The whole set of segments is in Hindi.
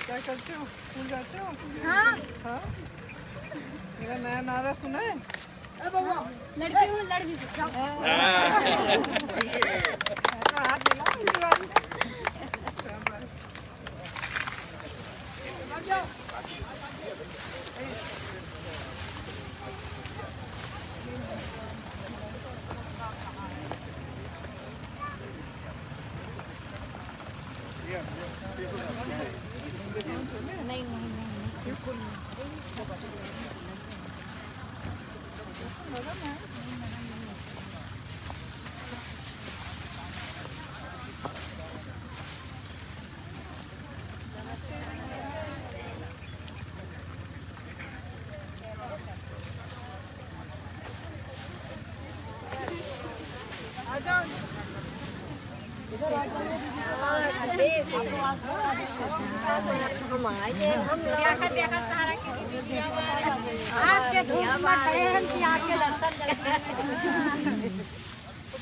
क्या करते हो? स्कूल जाते हो? हाँ। हाँ? मेरा नया नारा सुना है? लड़की हूँ, लड़ भी सकता हूँ। हाथ मिलाओ इस बार। नहीं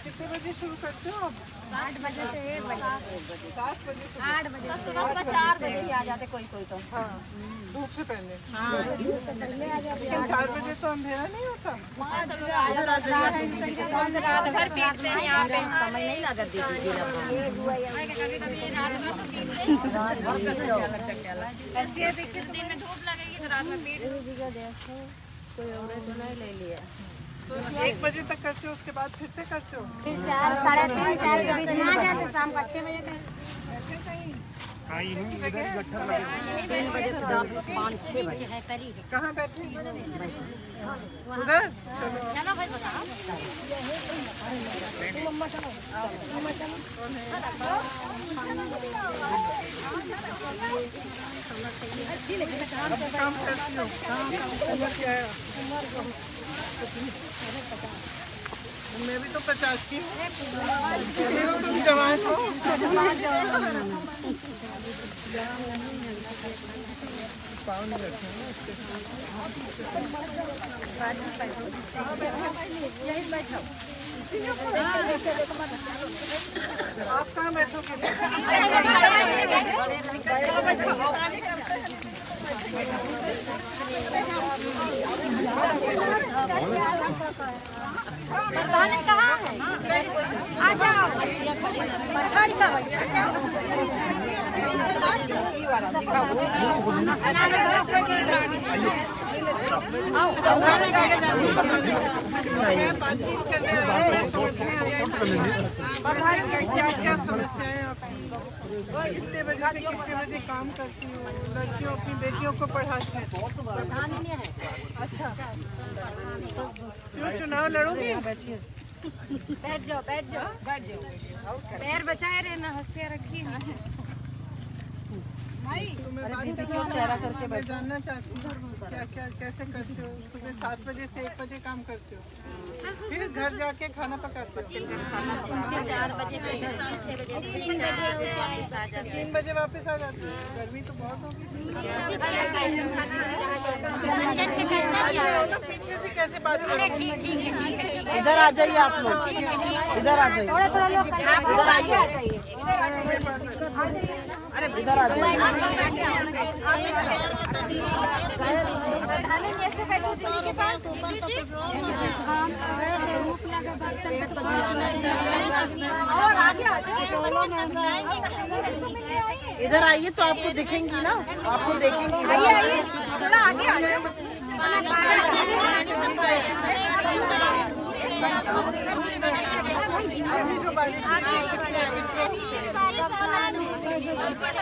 कितने बजे शुरू करते हो? 8 बजे से 1 बजे। 7 बजे से 8 बजे सुबह 4 बजे ही आ जाते कोई तो। हाँ, धूप से पहले। हाँ, पहले आ जाते। लेकिन 4 बजे तो अंधेरा नहीं होता। रात भर पीटते हैं यहाँ पे। समझ नहीं लगा दीदी कभी रात भर पीटते ऐसे देखिए दिन में धूप लगेगी तो रात में पीट कोई और तो नहीं ले लिया। तो 1 बजे तक करते हो, उसके बाद फिर से करते हो? फिर 4 साढ़े 3 4 के बीच में आ जाते शाम को 6 बजे तक। हाँ, यहीं इधर गट्ठर 3 बजे से 5-6 बजे है करीब। कहाँ बैठे? उधर? चलो भाई बताओ। काम करती हो? उम्र क्या है? मैं भी तो 50 की हूँ। तुम जवान हो। पाँव नहीं रखे ना इसके। आप कहाँ बैठोगे? प्रधानी कहाँ है? आ जाओ। प्रधानी का बातचीत करने क्या क्या समस्याएं आपकी? कितने बजे से कितने बजे काम करती हूँ? लड़कियों अपनी बेटियों को पढ़ाती हूँ। अच्छा, क्यों चुनाव लड़ोगी? बैठ जाओ बैठ जाओ पैर बचाए रहना हंसिया रखी है। तुम्हें बात करके चेहरा करके मैं जानना चाहती हूँ क्या क्या कैसे करते हो? सुबह 7 बजे से 1 बजे काम करते हो, फिर घर जाके खाना पकाते हो। 4 बजे से 6 बजे 3 बजे वापस आ जाते हो। गर्मी तो बहुत होगी। पीछे से कैसे बात करो? इधर आ जाइए आप लोग, इधर आ जाइए, थोड़ा लोग इधर आइए, इधर आ जाइए। जैसे बैठो दीदी के पास और आगे आ जाओ। इधर आइए तो आपको दिखेंगी ना, आपको देखेंगी। आइए थोड़ा आगे आ जाओ।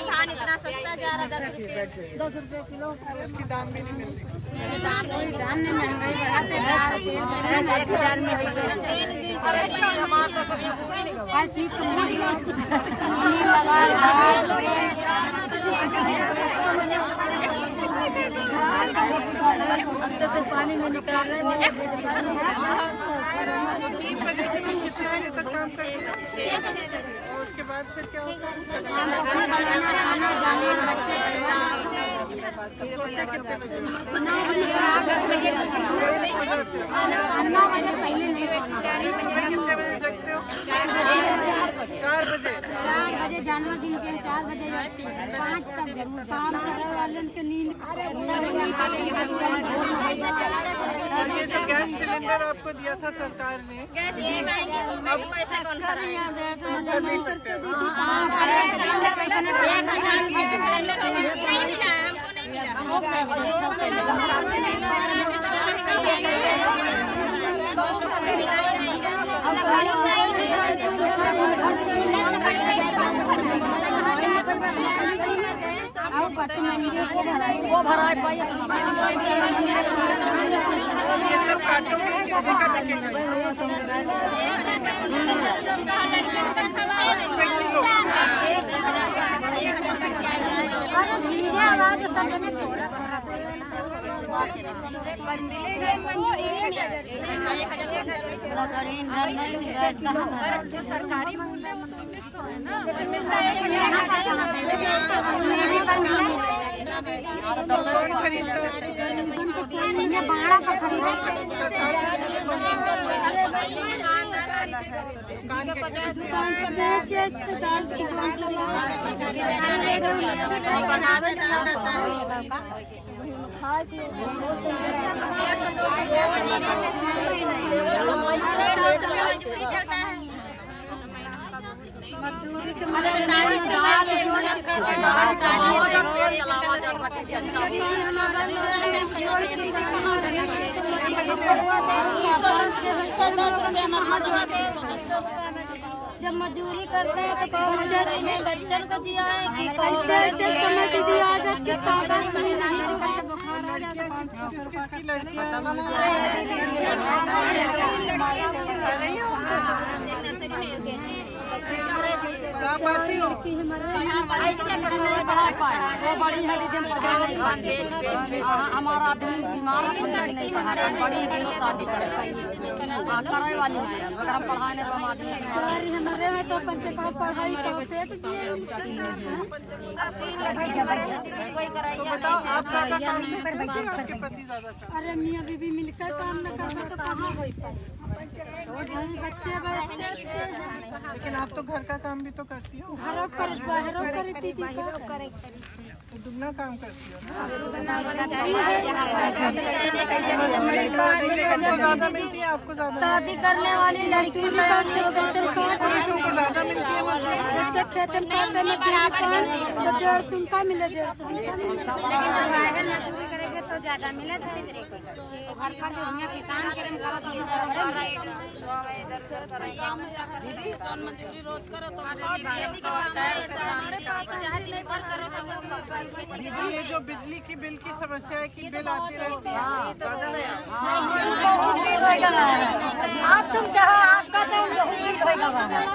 धान इतना सस्ता जा रहा 10 रुपए किलो। इसकी दाम भी नहीं मिलती। दाम ने महंगाई बढ़ाते पानी में निकाल रहे हैं। 3 बजे से कितने बजे तक काम करते हो? और उसके बाद फिर क्या होता है? सोते कितने बजे? 9 बजे पहले नहीं। सुबह कितने बजे जगते हो? 4 बजे। बजे जन्मदिन के 4 बजे 5 तक काम करे वाले के नींद और ये जो गैस सिलेंडर आपको दिया था सरकार ने, गैस ये महंगी हो गई, पैसा कौन भरेगा? कर नहीं सकते आप। सिलेंडर नहीं मिला है, हमको नहीं मिला। वो भरा है ये सब काटों में कितने का बिकेगा? सरकारी मूल्य 1900 है ना, कौन खरीदता है? बाड़ा का खरीदा दुकान पे बेचे तो दाल की दुकान मजदूरी के जब मजदूरी करते हैं तो बच्चन को जिया है कि कैसे समय दीदी आ जाती है कागज में नहीं जुड़ा बुखार आ जाता किसकी लड़कियां आप आती हो? हमारा आदमी बीमार नहीं सहारा बड़ी शादी करे वाली है, अगर हम पढ़ाने तो हमारे में तो पंचे का पढ़ाई तो बताओ आप ज्यादा काम नहीं करते कि आपके पति ज्यादा काम? अरे मियाँ बीबी मिलकर काम न करते तो कहाँ हो पाए बच्चे लेकिन आप तो घर का काम भी तो करती हो, घरों करती थी तो दुगना काम करती हो ना। ज्यादा मिलती है आपको? ज्यादा शादी करने वाली लड़की पुरुषों को ज्यादा मिलती है? जैसे खेतन पाते में तो 150 का मिले 150 करेंगे तो ज्यादा मिले घर का जो किसान ये जो बिजली की बिल की समस्या है कि बिल आती रहती है, आप तुम चाहो आपका तो नहीं तो भरना पड़ेगा।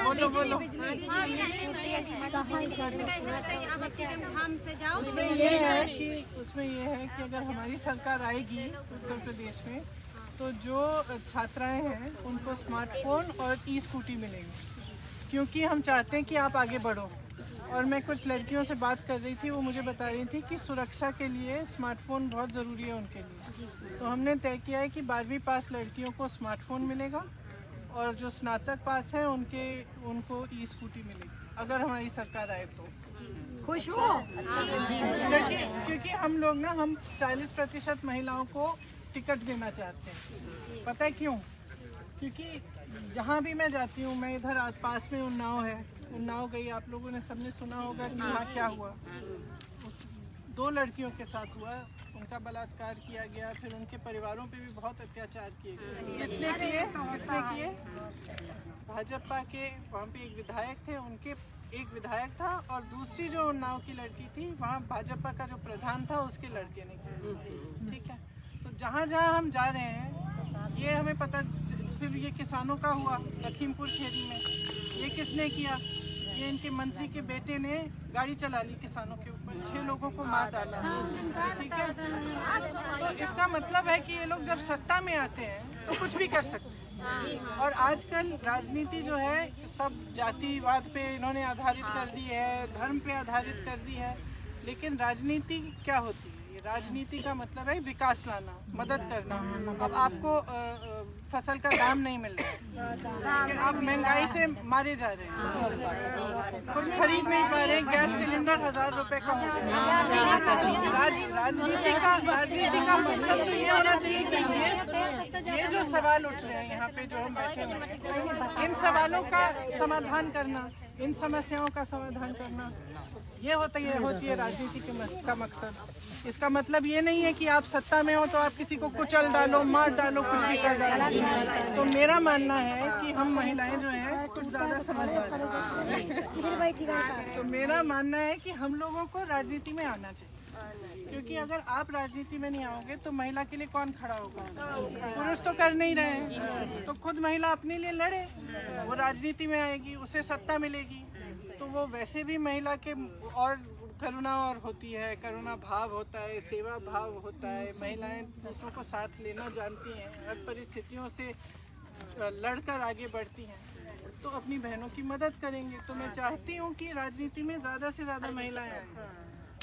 बोलो बोलो। उसमें ये है कि अगर हमारी सरकार आएगी उत्तर प्रदेश में तो जो छात्राएं हैं उनको स्मार्टफोन और ई स्कूटी मिलेगी, क्योंकि हम चाहते हैं कि आप आगे बढ़ो। और मैं कुछ लड़कियों से बात कर रही थी, वो मुझे बता रही थी कि सुरक्षा के लिए स्मार्टफोन बहुत ज़रूरी है उनके लिए। तो हमने तय किया है कि 12वीं पास लड़कियों को स्मार्टफोन मिलेगा और जो स्नातक पास हैं उनको ई स्कूटी मिलेगी, अगर हमारी सरकार आए तो। खुश हो क्योंकि हम लोग ना 40% महिलाओं को टिकट देना चाहते हैं। पता है क्यों? क्योंकि जहाँ भी मैं जाती हूँ, मैं इधर पास में उन्नाव है, उन्नाव गई, आप लोगों ने सबने सुना होगा कि वहाँ क्या हुआ। 2 लड़कियों के साथ हुआ, उनका बलात्कार किया गया, फिर उनके परिवारों पे भी बहुत अत्याचार किए गए। किसने किए? भाजपा के वहाँ पे एक विधायक थे, उनके एक विधायक था और दूसरी जो उन्नाव की लड़की थी वहाँ भाजपा का जो प्रधान था उसके लड़के ने किया। ठीक है, तो जहाँ जहाँ हम जा रहे हैं ये हमें पता। फिर ये किसानों का हुआ लखीमपुर खीरी में, ये किसने किया? ये इनके मंत्री के बेटे ने गाड़ी चला ली किसानों के ऊपर, 6 लोगों को मार डाला, ठीक है। तो इसका मतलब है कि ये लोग जब सत्ता में आते हैं तो कुछ भी कर सकते हैं। और आजकल राजनीति जो है सब जातिवाद पे इन्होंने आधारित कर दी है, धर्म पे आधारित कर दी है। लेकिन राजनीति क्या होती है? राजनीति का मतलब है विकास लाना, मदद करना। अब आपको फसल का दाम नहीं मिल रहा है, आप महंगाई से मारे जा रहे हैं, कुछ खरीद नहीं पा रहे, गैस सिलेंडर 1000 रुपए का हो गया। राजनीति का मकसद तो ये होना चाहिए कि ये जो सवाल उठ रहे हैं यहाँ पे जो हम बैठे हैं, इन सवालों का समाधान करना, इन समस्याओं का समाधान करना, ये होती है राजनीति का मकसद। इसका मतलब ये नहीं है कि आप सत्ता में हो तो आप किसी को कुचल डालो, मार डालो, कुछ भी कर डालो। तो मेरा मानना है कि हम महिलाएं जो हैं कुछ ज़्यादा समझदार हैं। तो मेरा मानना है कि हम लोगों को राजनीति में आना चाहिए, क्योंकि अगर आप राजनीति में नहीं आओगे तो महिला के लिए कौन खड़ा होगा? पुरुष तो कर नहीं रहे हैं, तो खुद महिला अपने लिए लड़े, वो राजनीति में आएगी, उसे सत्ता मिलेगी, तो वो वैसे भी महिला के और करुणा और होती है, करुणा भाव होता है, सेवा भाव होता है। महिलाएं दूसरों को साथ लेना जानती हैं, हर परिस्थितियों से लड़कर आगे बढ़ती हैं, तो अपनी बहनों की मदद करेंगे। तो मैं चाहती हूँ कि राजनीति में ज़्यादा से ज़्यादा महिलाएं आएं,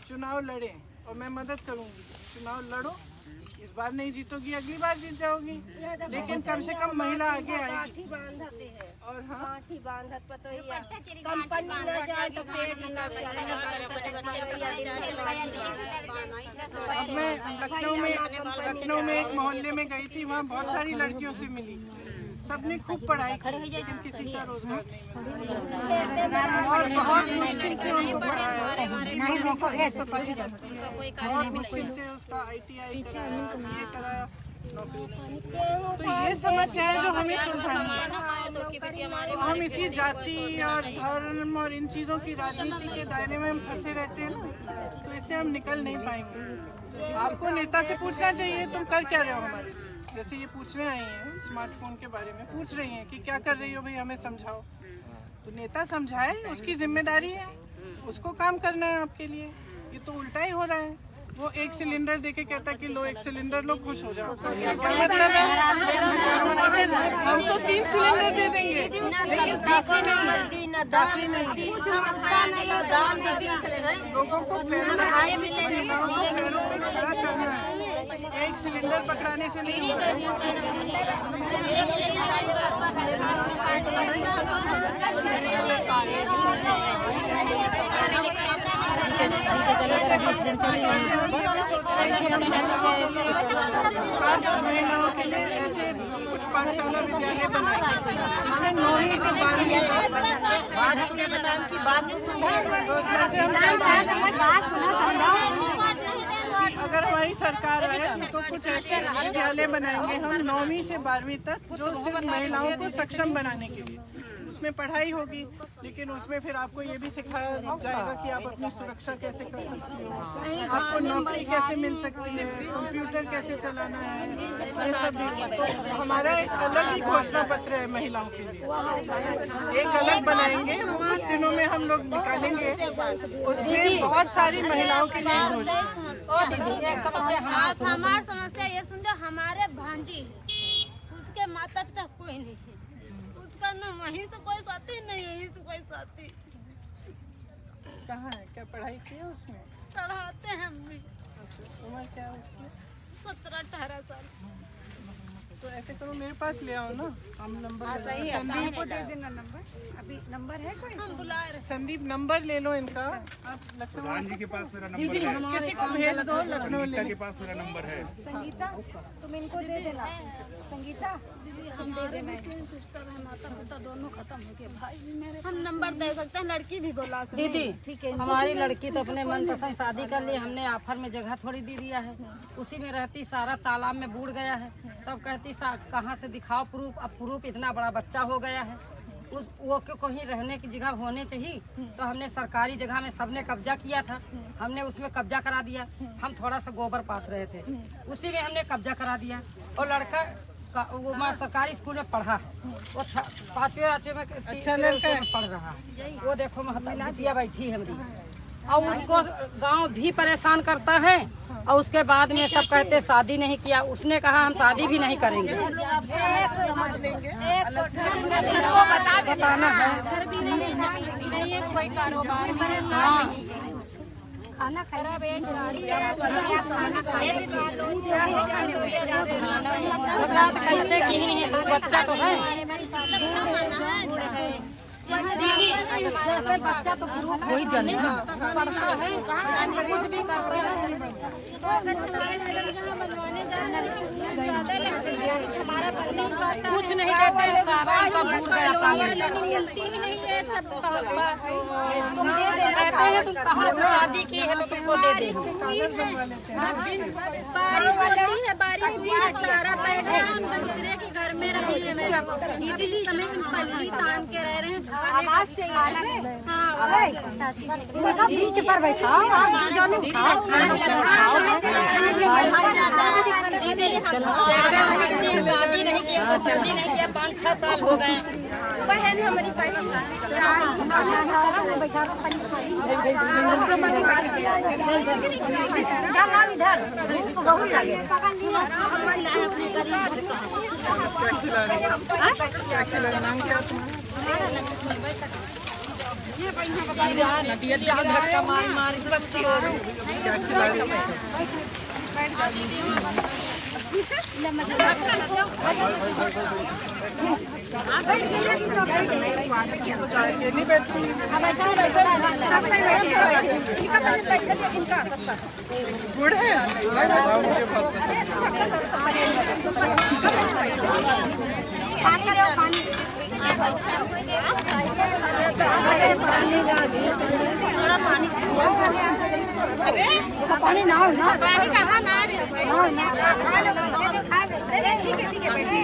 चुनाव लड़ें, और मैं मदद करूँगी। चुनाव लड़ो, इस बार नहीं जीतोगी अगली बार जीत जाओगी, लेकिन कम से कम महिला आगे आएगी। और हाँ, अब मैं लखनऊ में एक मोहल्ले में गई थी, वहाँ बहुत सारी लड़कियों से मिली, सबने खूब पढ़ाई की, लेकिन किसी का रोजगार नहीं मिला, और बहुत मुश्किल से उनको पढ़ाया, बहुत मुश्किल से उसका ITI कराया, ये कराया, नौकरी। तो ये समस्याएं जो हमें सुलझानी है, हम इसी जाति और धर्म और इन चीज़ों की राजनीति के दायरे में हम फंसे रहते हैं ना, तो इससे हम निकल नहीं पाएंगे। आपको नेता से पूछना चाहिए तुम कर क्या रहे हो हमारे लिए। जैसे ये पूछने आई हैं स्मार्टफोन के बारे में, पूछ रही हैं कि क्या कर रही हो भाई, हमें समझाओ। तो नेता समझाए, उसकी जिम्मेदारी है, उसको काम करना है आपके लिए। ये तो उल्टा ही हो रहा है, वो 1 सिलेंडर देके कहता है कि लो 1 सिलेंडर लो, खुश हो जाओ। क्या मतलब है? हम तो 3 सिलेंडर दे देंगे, लेकिन लोगों को पैरों पे खड़ा करना है, 1 सिलेंडर पकड़ाने से नहीं होगा। महिलाओं के लिए ऐसे कुछ पाठशाला विद्यालय बनाए, इसमें 9वीं से 12वीं अगर हमारी सरकार आए तो कुछ ऐसे विद्यालय बनाएंगे हम 9वीं से 12वीं तक, जो सिर्फ महिलाओं को सक्षम बनाने के लिए। उसमें पढ़ाई होगी, लेकिन उसमें फिर आपको ये भी सिखाया जाएगा कि आप अपनी सुरक्षा कैसे कर सकती हो, आपको नौकरी कैसे मिल सकती है, कंप्यूटर कैसे चलाना है, ये सब भी। तो हमारा एक अलग ही घोषणा पत्र है महिलाओं के लिए, एक अलग बनाएंगे, वो कुछ दिनों में हम लोग निकालेंगे, उसमें बहुत सारी महिलाओं के लिए हमारी समस्या ये समझो, हमारे भांजी उसके माता पिता कोई नहीं है, उसका ना वहीं से कोई साथी नहीं है, यहीं से कोई साथी। कहाँ है? क्या पढ़ाई की है उसमें? पढ़ाते हैं हम भी। उम्र क्या है उसकी? 17-18 साल। तो ऐसे करो, मेरे पास ले आओ ना, हम नंबर संदीप को दे देना नंबर। अभी नंबर है कोई? हम बुला रहे। संदीप नंबर ले लो इनका, आप लखनऊ जी के पास मेरा नंबर है, किसी को भेज दो, लखनऊ ले के पास मेरा नंबर है। संगीता तुम इनको दे देना। संगीता हम दे देना। सिस्टर है, माता पिता दोनों खत्म हो गए, भाई भी मेरे। हम नंबर दे सकते हैं, लड़की भी बुला सकते हैं। दीदी ठीक है, हमारी लड़की तो अपने मनपसंद शादी कर ली, हमने ऑफर में जगह थोड़ी दे दिया है, उसी में रहती, सारा तालाब में बूढ़ गया है। तब कहती कहाँ से दिखाओ प्रूफ, अब प्रूफ इतना बड़ा बच्चा हो गया है, उस वो कहीं रहने की जगह होने चाहिए। तो हमने सरकारी जगह में सबने कब्जा किया था, हमने उसमें कब्जा करा दिया। हम थोड़ा सा गोबर पात रहे थे, उसी में हमने कब्जा करा दिया। और लड़का वो मैं सरकारी स्कूल में पढ़ा, वो 5वीं 8वीं में अच्छा लड़का है। पढ़ रहा है। वो देखो महतिया बैठी है हमारी, और उसको गांव भी परेशान करता है। और उसके बाद में सब कहते शादी नहीं किया, उसने कहा हम शादी भी नहीं करेंगे। इसको बताना है कोई कारोबार खाना कैसे की है, दो बच्चा तो है, बच्चा तो कोई जाने पढ़ता है, कुछ भी करता है, कुछ नहीं कहते, सारा इनका भूल गया पानी। कहते हैं तुम कहाँ से शादी की है तो तुमको दे दे। बारिश होती है, बारिश हुई है, सारा पैसा दूसरे के घर में रही है। इस समय हम पल्ली तान के रह रहे हैं। आवाज चाहिए। हाँ, बीच पर बैठा शादी नहीं किया तो जल्दी नहीं किया, 5-6 साल हो गए। बहन हमारी इधर धूप बहुत लगे। धक्का मार मार बच्ची हो रही। अकेली बैठी बूढ़े पानी ना पानी कहाँ ना ठीक है बेटी।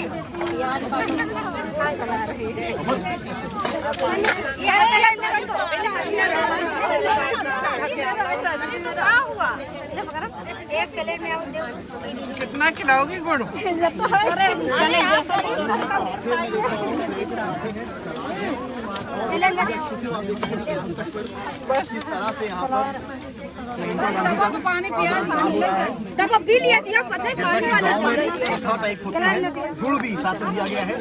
एक प्लेट में कितना खिलाओगी गुड़? पानी पिया तब अब भी लिया दिया पता है खाने वाला गुड़ भी साथ में दिया गया है।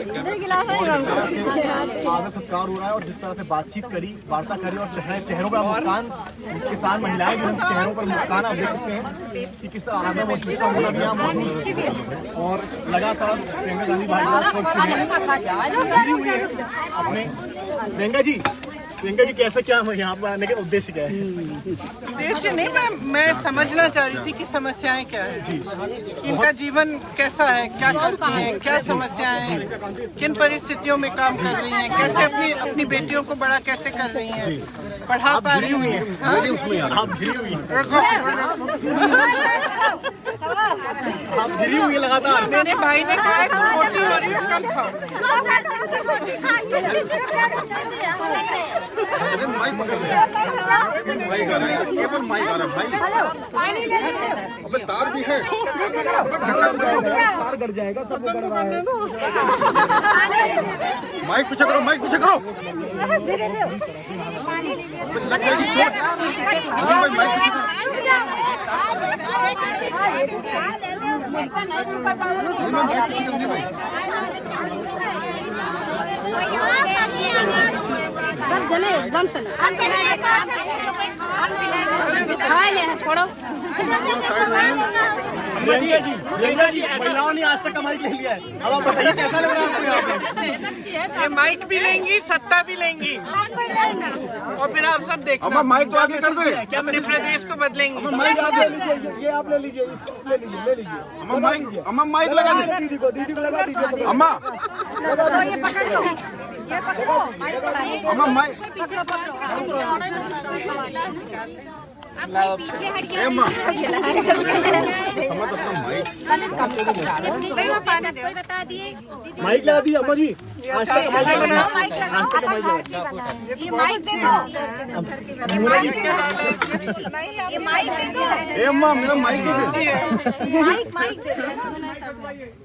आदर सत्कार हो रहा है और जिस तरह से बातचीत करी, वार्ता करी और चेहरों पर मुस्कान, किसान महिलाएं जो चेहरों पर मुस्कान आप देख सकते हैं कि किस तरह आदम और जिसका होना भी यहाँ मौजूद है। और लगातार प्रियंका गांधी अपने प्रियंका जी कैसे, क्या यहाँ पर आने का उद्देश्य क्या है? उद्देश्य नहीं, मैं समझना चाह रही थी कि समस्याएं क्या है, इनका जीवन कैसा है, क्या करती हैं, क्या समस्याएं हैं, किन परिस्थितियों में काम कर रही हैं, कैसे अपनी बेटियों को बड़ा कैसे कर रही हैं, पढ़ा पा रही हुई हैं। आप गिरी हुई है लगातार। मेरे भाई ने कहा है कि मोटी हो रही है, कम खाओ। अबे तार भी है, तार गड़ जाएगा, सब गड़ रहा है। माइक पीछे करो, माइक पीछे करो। लग जाएगी चोट। माइक सब जने एकदम से छोड़ो। प्रियंका जी महिलाओं ने आज तक का माइक ले लिया है, अब आप बताइए कैसा लग रहा है आपको यहाँ पे? ये माइक भी लेंगी, सत्ता भी लेंगी, और फिर आप सब देखना। माइक तो आगे कर दो, क्या अपने प्रदेश को बदलेंगी। माइक आप ले लीजिए, ये आप ले लीजिए, ले लीजिए। अम्मा माइक लगा दीजिए, दीदी को लगा दीजिए। अम्मा ये पकड़ लो, ये पकड़ो, अम्मा माइक पीछे हटिए। अम्मा माइक माइक लगा दी अम्मा जी। आज तक ये माइक दे दो, ये माइक दे दो, ए अम्मा मेरा माइक दे दे। माइक दे दो।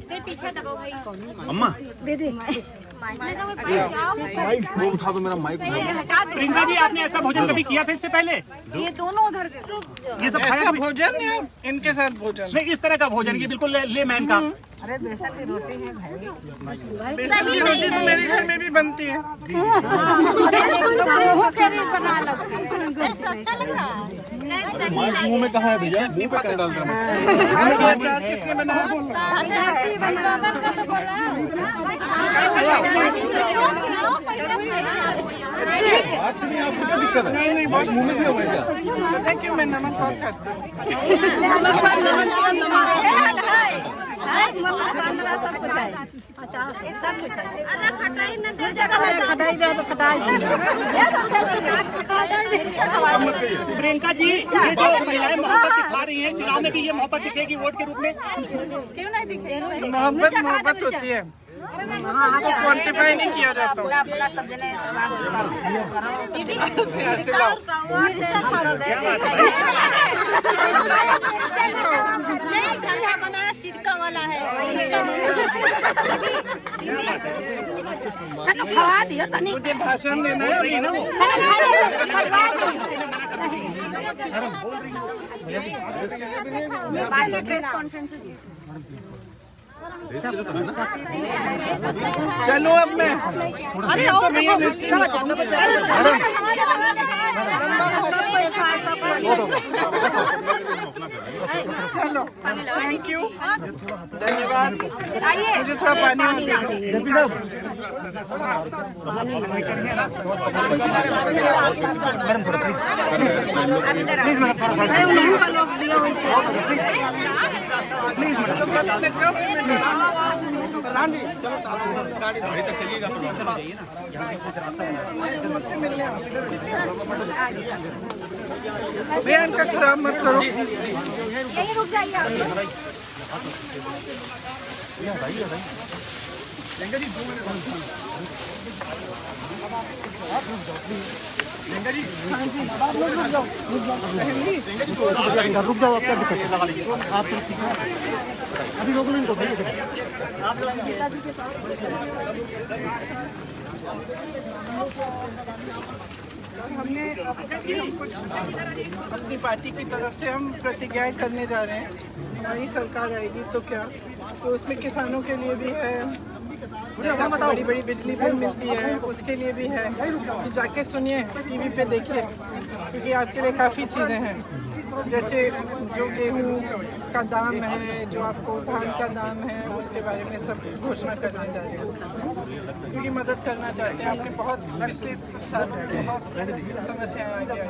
फिर पीछे दबाओ भाई। अम्मा माइक वो उठा दो, मेरा माइक उठा दो। प्रियंका जी, आपने ऐसा भोजन कभी किया था इससे पहले? ये दोनों उधर दे दो। ये सब ऐसा खाया कभी? भोजन या इनके साथ भोजन? नहीं, इस तरह का भोजन, ये बिल्कुल ले मैन का। बेसन की रोटी तो मेरे घर में भी बनती है। माइक मुंह में कहाँ है भैया? मुंह पे कहाँ डालता है? अचार किसने बनाया? बात नहीं, आपको क्या दिक्कत है? नहीं मुंह में क्यों है क्या? पता है क्यों मैं नमक बहुत खाता हूँ? प्रियंका जी, ये जो महिलाएं मोहब्बत दिखा रही हैं, चुनाव में भी ये मोहब्बत दिखेगी वोट के रूप में? मोहब्बत होती है, उसको क्वांटिफाई नहीं किया जाता। सिक्का वाला है। मुझे भाषण देना है। प्रेस कॉन्फ्रेंसेस चलो अब मैं तो भैया चलो, थैंक यू, धन्यवाद। मुझे थोड़ा पानी भैया इनका खराब मत करो। यही रुक जाइए आप। रुक जाओ, आपका दिक्कत है, लगा लीजिए आप। अभी रोक लें तो भैया हमने अपनी पार्टी की तरफ से हम प्रतिज्ञाएं करने जा रहे हैं। हमारी सरकार आएगी तो क्या, तो उसमें किसानों के लिए भी है, बड़ी बड़ी बिजली बिल मिलती है उसके लिए भी है। तो जाके सुनिए, टीवी पे देखिए, क्योंकि आपके लिए काफ़ी चीज़ें हैं, जैसे जो गेहूँ का दाम है, जो आपको धान का दाम है, उसके बारे में सब घोषणा करना चाहते हैं, क्योंकि मदद करना चाहते हैं। आपने बहुत पिछले साल बहुत समस्याएं आगे आई।